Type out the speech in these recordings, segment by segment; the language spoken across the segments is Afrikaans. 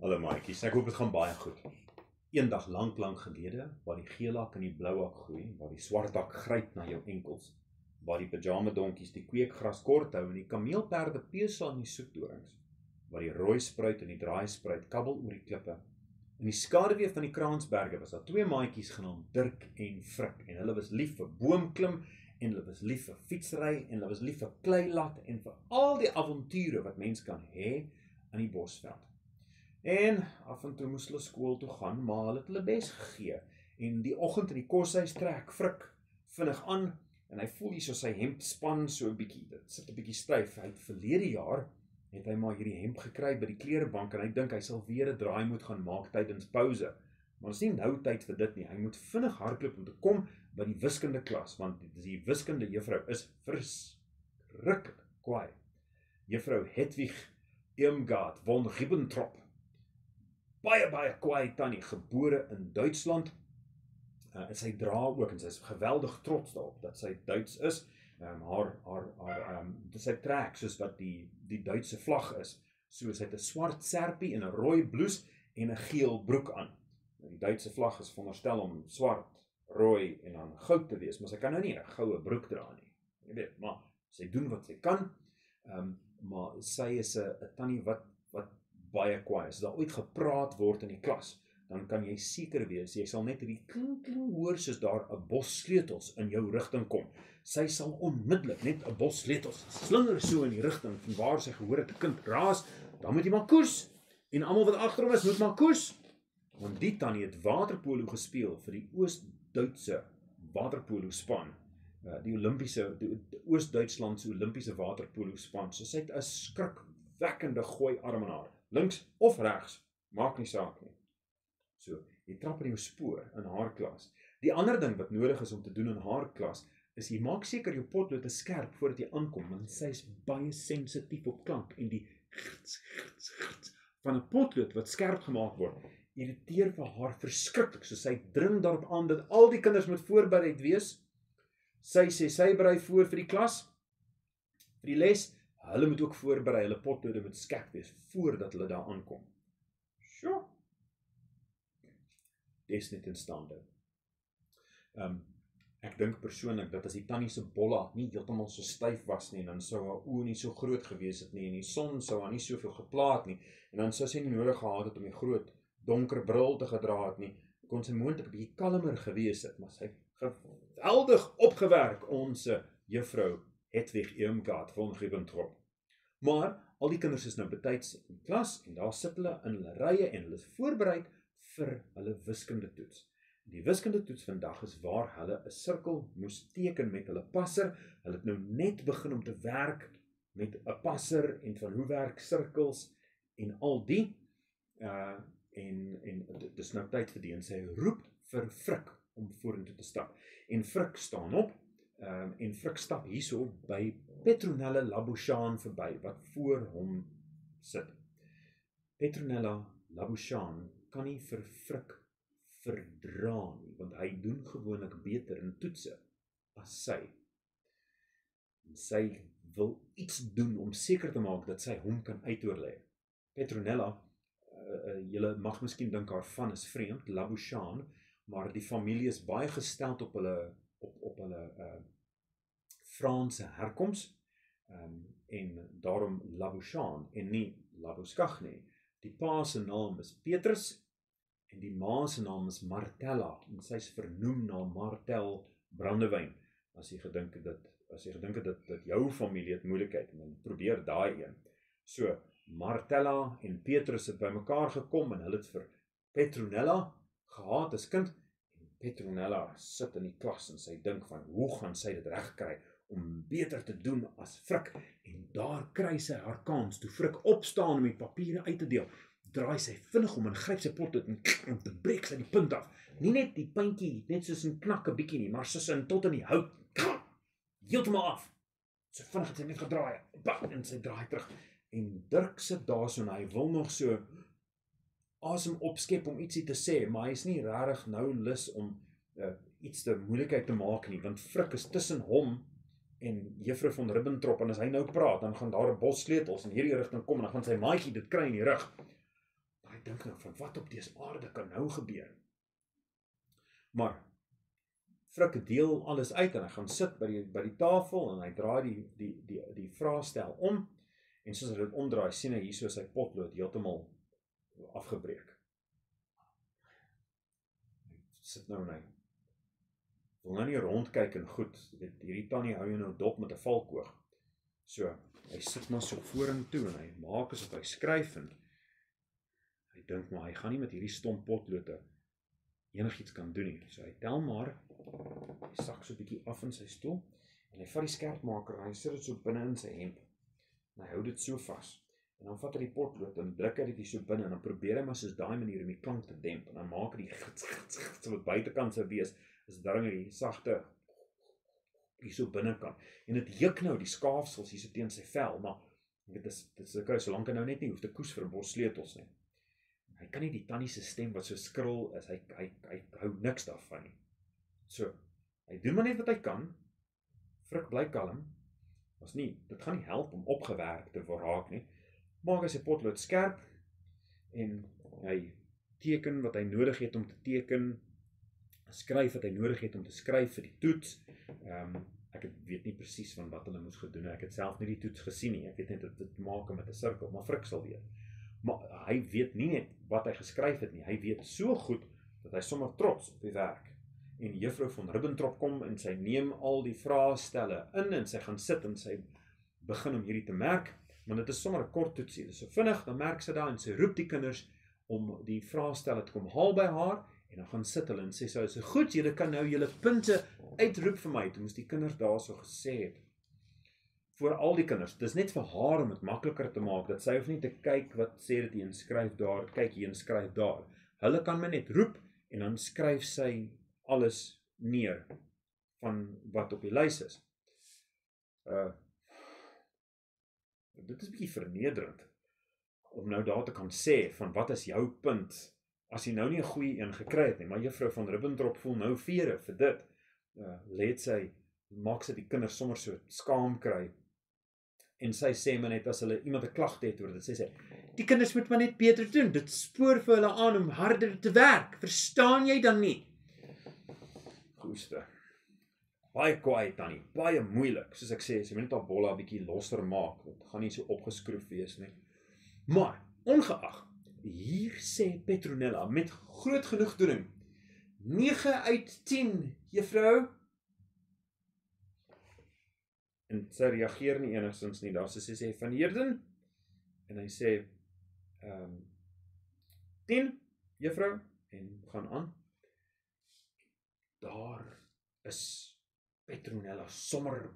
Hallo maatjies, ek hoop dit gaan baie goed. Eendag lank gelede, waar die geelhak en die blouhak groei, waar die swarthak gryp na jou enkels, waar die pyjamadonkies die kweekgras kort hou en die kameelperde pesel aan die soetdorings, waar die rooi spruit en die draaispruit kabbel oor die klippe. In die skaduwee van die Kransberge was daar twee maatjies genaamd Dirk en Frik, en hulle was lief vir boomklim, en hulle was lief vir fietsry, en hulle was lief vir kleilat, en vir al die avonture wat mens kan hê aan die bosveld. En af en toe moes hulle skool toe gaan, maar hulle het hulle bes gegee. En die oggend in die koshuis trek Frik vinnig aan, en hy voel hier so sy hemp span so 'n bietjie, dit sit 'n bietjie styf. Hy het verlede jaar, het hy maar hierdie hemp gekry by die klerebank, en hy dink hy sal weer 'n draai moet gaan maak tydens pouse. Maar dit is nie nou tyd vir dit nie, hy moet vinnig hardloop om te kom by die wiskunde klas, want die wiskunde juffrou is verskriklik kwaai. Juffrou Hedwig Irmgard von Ribbentrop, baie kwaai tannie, gebore in Duitsland, en sy dra ook, en sy is geweldig trots daarop, dat sy Duits is, sy trek, soos wat die Duitse vlag is, so sy het 'n swart serpie en 'n rooi blouse en 'n geel broek aan. Die Duitse vlag is veronderstel om swart, rooi en dan goud te wees, maar sy kan nou nie 'n goue broek dra nie, jy weet, maar sy doen wat sy kan, maar sy is 'n tannie wat baie kwaai. As daar ooit gepraat word in die klas, dan kan jy seker wees, jy sal net hierdie klink hoor, soos daar 'n bos sleutels in jou rigting kom. Sy sal onmiddellik net 'n bos sleutels slinger so in die rigting, van waar sy gehoor het 'n kind raas, dan moet jy maar koes, en almal wat agter hom is, moet maar koes. Want die tannie het waterpolo gespeel vir die Oos-Duitse waterpolo span, die Oos-Duitslandse Olimpiese waterpolo span, so sy het 'n skrikwekkende gooi arm in haar, links of regs, maak nie saak nie. So, jy trap in jou spoor in haar klas. Die ander ding wat nodig is om te doen in haar klas, is jy maak seker jou potlood is skerp voordat jy aankom, want sy is baie sensitief op klank, en die grits van 'n potlood wat skerp gemaak word, irriteer vir haar verskriklik, so sy dring daarop aan dat al die kinders moet voorbereid wees. Sy sê sy berei voor vir die klas, vir die les, hulle moet ook voorberei, hulle potlode moet skerp wees, voordat hulle daar aankom. Sjoe. Dis net in stande. Ek dink persoonlik dat as die tannie se bolla nie heeltemal so styf was nie, dan sou haar oë nie so groot gewees het nie, en die son sou haar nie soveel geplaat nie, en dan sou sy nie nodig gehad het om die groot, donker bril te gedra het nie, kon sy moontlik 'n bietjie kalmer gewees het, maar sy geweldig opgewerk, ons juffrou Hedwig Irmgard von Ribbentrop. Maar al die kinders is nou betyds in klas, en daar sit hulle in hulle rye, en hulle is voorbereid vir hulle wiskundetoets. Die wiskundetoets vandag is waar hulle 'n sirkel moes teken met hulle passer. Hulle het nou net begin om te werk met 'n passer, en van hoe werk sirkels, en al die, en dit is nou tyd vir die, en sy roep vir Frik om vorentoe te stap. En Frik staan op, en Frik stap hierso by Petronella Labuschagne verby, wat voor hom sit. Petronella Labuschagne kan nie vir Frik verdra nie, want hy doen gewoonlik beter in toetse as sy. En sy wil iets doen om seker te maak dat sy hom kan uitoorlê. Petronella, julle mag miskien dink haar van is vreemd, Labuschagne, maar die familie is baie gesteld op hulle Franse herkoms, en daarom Labuschagne en nie Labuschagne nie. Die pa se naam is Petrus, en die ma se naam is Martella, en sy is vernoem na Martel brandewyn. As jy gedink het dat jou familie het moeilikheid, en dan probeer daai een. So, Martella en Petrus het by mekaar gekom, en hulle het vir Petronella gehad as kind, en Petronella sit in die klas, en sy dink van, hoe gaan sy dit regkry, om beter te doen as Frik, en daar kry sy haar kans, toe Frik opstaan om die papiere uit te deel, draai sy vinnig om en gryp sy potlood en te breek sy die punt af. Nie net die puntjie, net soos 'n knak 'n bietjie nie, maar soos in tot in die hout. Heeltemal af. So vinnig het sy net gedraai, en sy draai terug. En Dirk sit daar so, en hy wil nog so asem opskep om ietsie te sê, maar hy is nie regtig nou lus om iets te moeilikheid te maak nie, want Frik is tussen hom en juffrou von Ribbentrop, en as hy nou praat, dan gaan daar 'n bos sleutels in hierdie rigting kom, en dan gaan sy maatjie dit kry in die rug. Hy dink nou, van wat op dese aarde kan nou gebeur? Maar Frik deel alles uit en hy gaan sit by die tafel en hy draai die vraestel om en soos hy dit omdraai, sien hy hierso sy potlood heeltemal afgebreek. Hy sit nou en hy wil nou nie rondkyk en goed, hierdie tannie hou jou nou dop met 'n valkoog. So, hy sit maar so vorentoe en hy maak asof hy skryf en hy dink maar hy gaan nie met hierdie stomp potloode enigiets kan doen nie. So hy tel maar, hy sak so 'n bietjie af in sy stoel en hy vat die skerpmaker en hy sit dit so binne in sy hemp. En hy hou dit so vas. En dan vat hy die potlood en druk hy dit hier so binne en dan probeer hy maar soos daai manier om die klank te demp en dan maak hy die gits wat buitekant sou wees, is darm die sagte hier so binnekant. En dit juk nou die skaafsels hier so teen sy vel, maar dit is okay, solank hy nou net nie hoef te koes vir 'n bos sleutels nie. Hy kan nie die tannie se stem wat so skril is, hy hou niks daarvan nie. So, hy doen maar net wat hy kan. Frik bly kalm. Dit gaan nie help om opgewerk te raak nie. Maak hy sy potlood skerp en hy teken wat hy nodig het om te teken, skryf wat hy nodig het om te skryf vir die toets. Ek weet nie presies van wat hulle moes gedoen het. Ek het self nie die toets gesien nie. Ek weet net dat dit maak met 'n sirkel, maar Frik sal weet. Maar hy weet nie net wat hy geskryf het nie. Hy weet so goed dat hy sommer trots op die werk. En juffrou van Ribbentrop kom en sy neem al die vraestelle in en sy gaan sit en sy begin om hierdie te merk. Maar dit is sommer 'n kort toetsie. Dit is so vinnig, dan merk sy daar en sy roep die kinders om die vraestelle te kom haal by haar en dan gaan sit hulle en sê so goed, julle kan nou julle punte uitroep vir my. Toe moes die kinders daar so gesê het. Voor al die kinders, dis net vir haar om dit makliker te maak, dat sy hoef nie te kyk wat sê dit hier en skryf daar, kyk hier en skryf daar. Hulle kan my net roep en dan skryf sy alles neer van wat op die lys is. Dit is 'n bietjie vernederend om nou daar te kan sê van wat is jou punt as jy nou nie 'n goeie een gekry het nie, maar juffrou van Ribbentrop voel nou vere vir dit. Let sy maak sy die kinders sommer so skaam kry. En sy sê maar net as hulle iemand 'n klagte het oor dit, sê sy, die kinders moet maar net beter doen. Dit spoor vir hulle aan om harder te werk. Verstaan jy dan nie? Goeie. Baie kwaai tannie, baie moeilik. Soos ek sê, sy moet net haar bolla 'n bietjie losser maak. Dit gaan nie so opgeskroef wees nie. Maar ongeag, hier sê Petronella met groot genoegdoening 9 uit 10, juffrou. En sy reageer nie enigstens nie daar. Sy sê van Heerden en hy sê 10, juffrou, en gaan aan. Daar is Petronella sommer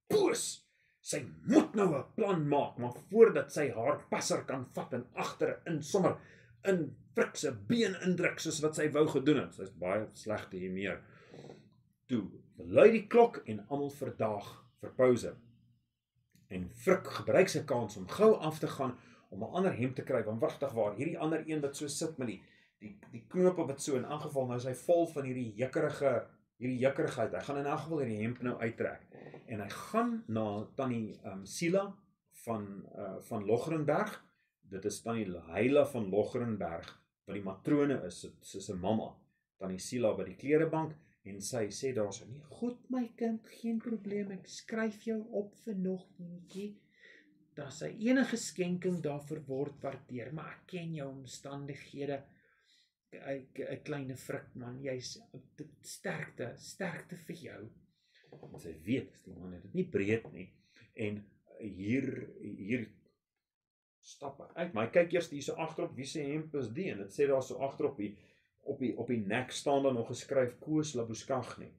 boos. Sy moet nou 'n plan maak, maar voordat sy haar passer kan vat en agterin sommer in Frik se been indruk soos wat sy wou gedoen het. Sy's baie slegte hiermee. Toe lui die klok en almal verdaag vir pouse. En Frik gebruik sy kans om gou af te gaan om 'n ander hemp te kry, want wagtig waar, hierdie ander een wat so sit met die knope wat so in aangeval, nou is hy vol van hierdie jukkerigheid. Hy gaan in 'n geval hierdie hemp nou uittrek. En hy gaan na tannie Sila van Loggerenberg. Dit is tannie Heila van Loggerenberg wat die matrone is, soos 'n mamma. Tannie Sila by die klerebank en sy sê daar so, nee, goed my kind, geen probleem, ek skryf jou op vir nog eentjie. Daar sy enige skenking daarvoor word waardeer, maar ek ken jou omstandighede. 'n kleine Frik man, jy's sterkte vir jou. En sy weet, die man het dit nie breed nie. En hier stap hy uit, maar hy kyk eers hier so agterop, wie se hemp is die? En dit sê daar so agterop op die nek staan daar nog geskryf Koos Labuschagne.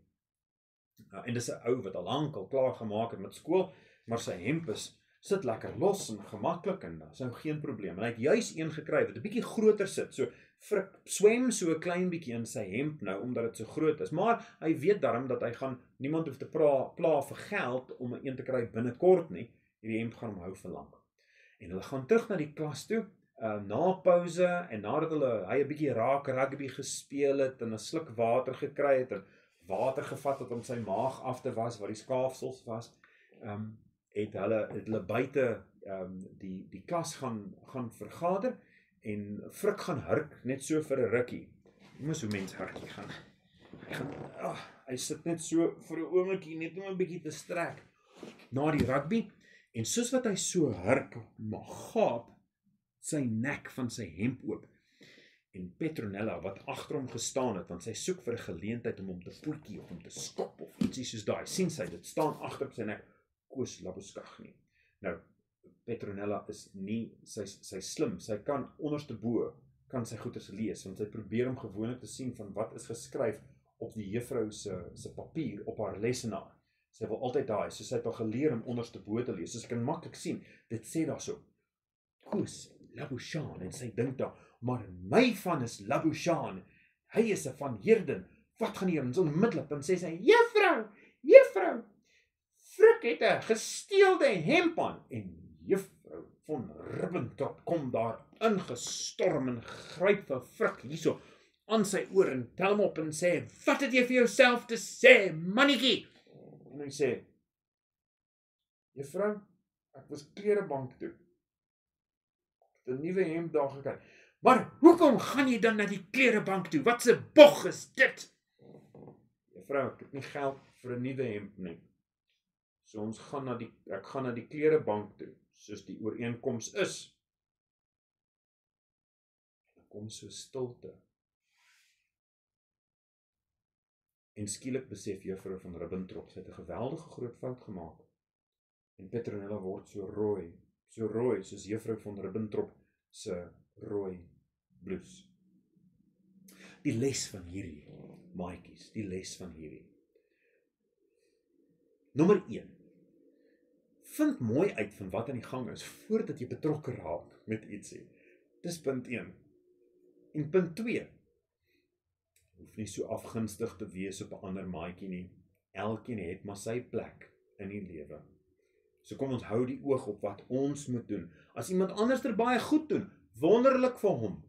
En dis 'n ou wat al lank al klaar gemaak het met skool, maar sy hemp sit lekker los en gemaklik en daar's nou geen probleem. En hy het juis een gekry wat 'n bietjie groter sit. So Frik swem so 'n klein bietjie in sy hemp nou omdat dit so groot is, maar hy weet darm dat hy gaan niemand hoef te pla vir geld om 'n te kry binnekort nie. Hierdie hemp gaan hom hou vir lank. En hulle gaan terug na die klas toe. Na pouse en nadat hy 'n bietjie raak rugby gespeel het en 'n sluk water gekry het en water gevat het om sy maag af te was waar die skaafsels was, het hulle buite die klas gaan vergader En Frik gaan hurk, net so vir 'n rukkie. Jy moes hoe mens hurk, hy sit net so vir 'n oombliekie, net om 'n bietjie te strek na die rugby, en soos wat hy so hurk, gaap sy nek van sy hemp oop. En Petronella, wat agter hom gestaan het, want sy soek vir 'n geleentheid om hom te poetjie of om te skop of ietsie soos daai, sien sy, dit staan agter op sy nek, Koos Labuschagne nie. Nou, Petronella is nie, sy slim, sy kan onderste bo, kan sy goeders lees, want sy probeer om gewoonlik te sien van wat is geskryf op die juffrou se papier, op haar lesenaar. Sy wil altyd daai, so sy het al geleer om onderste bo te lees, so sy kan maklik sien, dit sê daar so, Koos Labuschagne, en sy dink daar, maar my van is Labuschagne, hy is 'n van Heerden, wat gaan hier, en so onmiddellik, dan sê sy, juffrou, Frik het 'n gesteelde hemp aan, en juffrou von Ribbentrop kom daar ingestorm en gryp vir Frik hierso aan sy oor en tel hom op en sê, wat het jy vir jouself te sê, mannetjie? En hy sê, juffrou, ek was klerebank toe. Ek het 'n nuwe hemp daar gekry. Maar hoekom gaan jy dan na die klerebank toe? Wat 'n bog is dit? Juffrou, ek het nie geld vir 'n nuwe hemp nie. So ek gaan na die klerebank toe, soos die ooreenkoms is. Dan kom so stilte. En skielik besef juffrou van Ribbentrop, sy het 'n geweldige groot fout gemaak. En Petronella word so rooi, soos juffrou van Ribbentrop se rooi bloes. Die les van hierdie, maatjies, die les van hierdie. Nommer 1. Vind mooi uit van wat aan die gang is, voordat jy betrokke raak met ietsie. Dis punt 1. En punt 2. Hoef nie so afgunstig te wees op 'n ander maatjie nie. Elkeen het maar sy plek in die lewe. So kom ons hou die oog op wat ons moet doen. As iemand anders baie goed doen, wonderlik vir hom.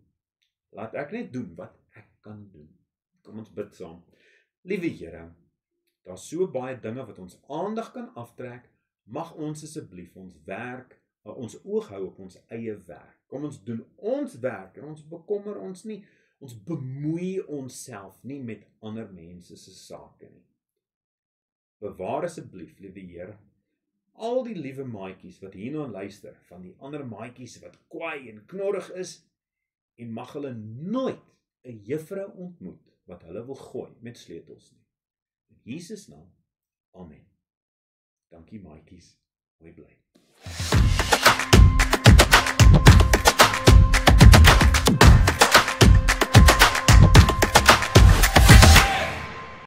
Laat ek net doen wat ek kan doen. Kom ons bid saam. Liewe Here, daar's so baie dinge wat ons aandag kan aftrek. Mag ons asseblief ons oog hou op ons eie werk. Kom ons doen ons werk en ons bekommer ons nie, ons bemoei onsself nie met ander mense se sake nie. Bewaar asseblief, liewe Here, al die liewe maatjies wat hierna luister, van die ander maatjies wat kwaai en knorrig is, en mag hulle nooit 'n juffrou ontmoet wat hulle wil gooi met sleutels nie. In Jesus naam, amen. Dankie maatjies, mooi bly.